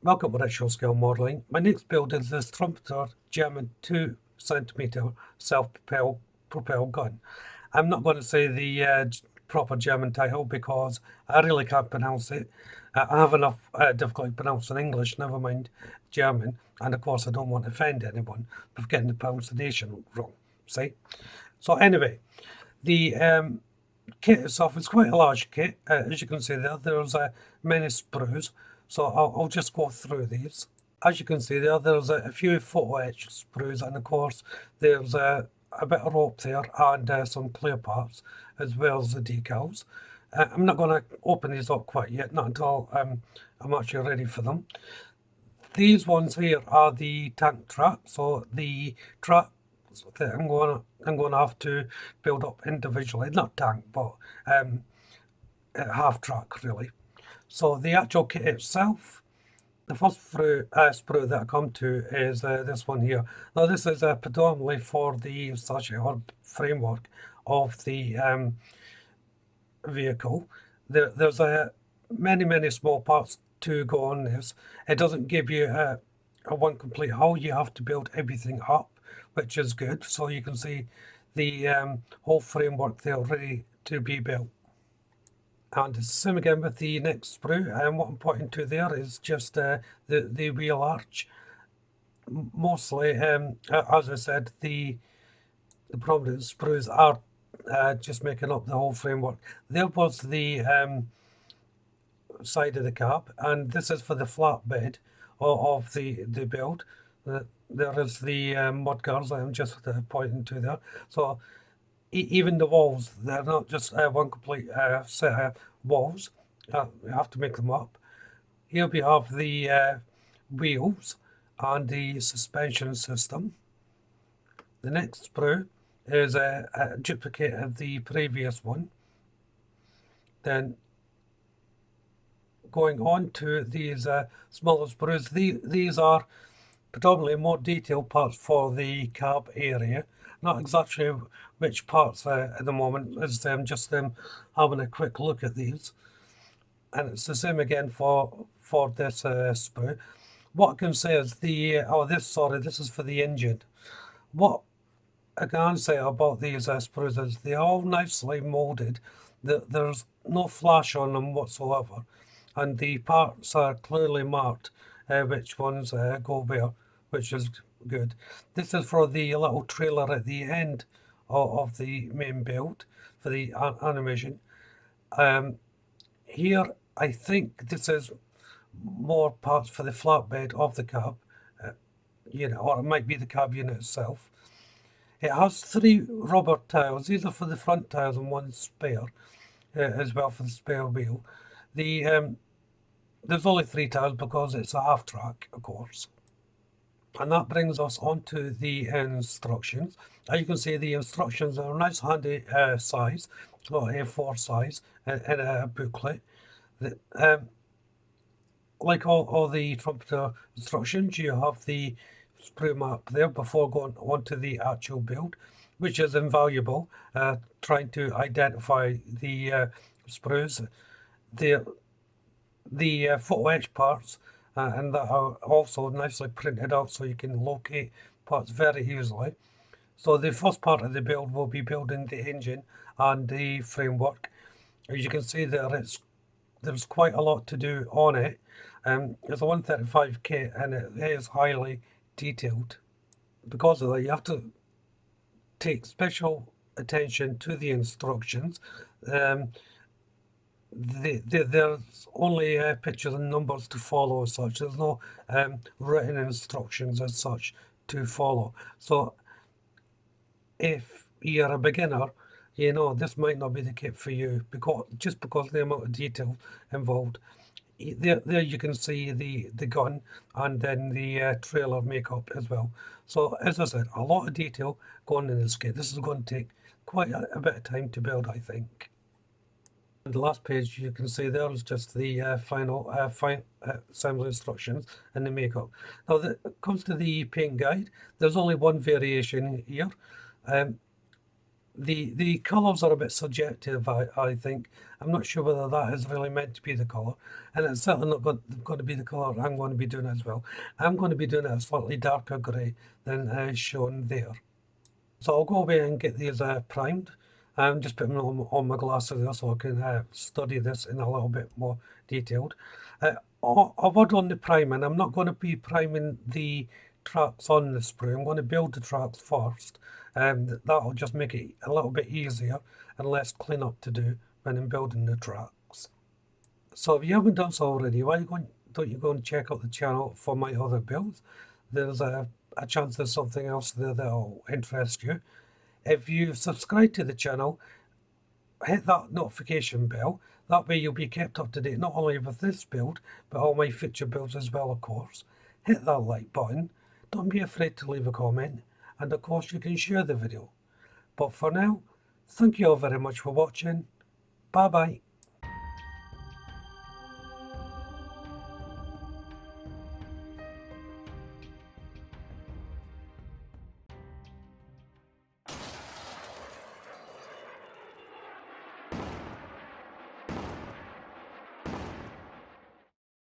Welcome to Retro Scale Modelling. My next build is this Trumpeter German 2 cm self-propelled gun. I'm not going to say the proper German title because I really can't pronounce it. I have enough difficulty pronouncing English, never mind German. And of course, I don't want to offend anyone with getting the pronunciation wrong. See? So anyway, the kit itself is quite a large kit. As you can see there's many sprues. So I'll just go through these. As you can see there's a few photo etch sprues, and of course there's a bit of rope there and some clear parts as well as the decals. I'm not going to open these up quite yet, not until I'm actually ready for them. These ones here are the tank track, so the track that I'm going to have to build up individually, not tank, but half track really. So the actual kit itself, the first sprue that I come to is this one here. Now this is predominantly for the sachet or framework of the vehicle. There's many small parts to go on this. It doesn't give you a one complete hull. You have to build everything up, which is good. So you can see the whole framework there ready to be built. And it's the same again with the next sprue, and what I'm pointing to there is just the wheel arch. Mostly, as I said, the prominent sprues are just making up the whole framework. There was the side of the cab, and this is for the flatbed of the build. There is the mud guards I'm just pointing to there. So even the walls, they're not just one complete set of walls. You have to make them up. Here we have the wheels and the suspension system. The next sprue is a duplicate of the previous one. Then going on to these smaller sprues, these are predominantly more detailed parts for the cab area. Not exactly which parts at the moment, as just having a quick look at these. And it's the same again for this sprue. What I can say is this is for the engine. What I can say about these sprues is they're all nicely molded. There's no flash on them whatsoever, and the parts are clearly marked which ones go where, which is good. This is for the little trailer at the end of the main build for the animation. Here I think this is more parts for the flatbed of the cab unit, or it might be the cab unit itself. It has 3 rubber tiles. These are for the front tiles and 1 spare as well for the spare wheel. There's only 3 tiles because it's a half track, of course. And that brings us on to the instructions. As you can see, the instructions are a nice handy size, about A4 size, in a booklet. Like all the Trumpeter instructions, you have the sprue map there before going on to the actual build, which is invaluable, trying to identify the sprues, the photo etch parts, and that are also nicely printed out so you can locate parts very easily. So the first part of the build will be building the engine and the framework. As you can see there's quite a lot to do on it. It's a 135 kit and it is highly detailed. Because of that, you have to take special attention to the instructions. There's only pictures and numbers to follow as such. There's no written instructions as such to follow. So if you're a beginner, this might not be the kit for you because of the amount of detail involved. There you can see the gun and then the trailer makeup as well. So as I said, a lot of detail going in this kit. This is going to take quite a bit of time to build, I think. And the last page you can see there is just the final assembly instructions and the makeup. Now when it comes to the paint guide, there's only one variation here. The colours are a bit subjective, I think. I'm not sure whether that is really meant to be the colour, and it's certainly not going to be the colour I'm going to be doing as well. I'm going to be doing it a slightly darker grey than is shown there. So I'll go away and get these primed. I'm just putting them on my glasses there so I can study this in a little bit more detailed. A word on the priming. I'm not going to be priming the tracks on the sprue. I'm going to build the tracks first. That'll just make it a little bit easier and less cleanup to do when I'm building the tracks. So if you haven't done so already, don't you go and check out the channel for my other builds? There's a chance there's something else there that'll interest you. If you subscribe to the channel, hit that notification bell. That way you'll be kept up to date not only with this build, but all my future builds as well, of course. Hit that like button. Don't be afraid to leave a comment. And of course you can share the video. But for now, thank you all very much for watching. Bye bye.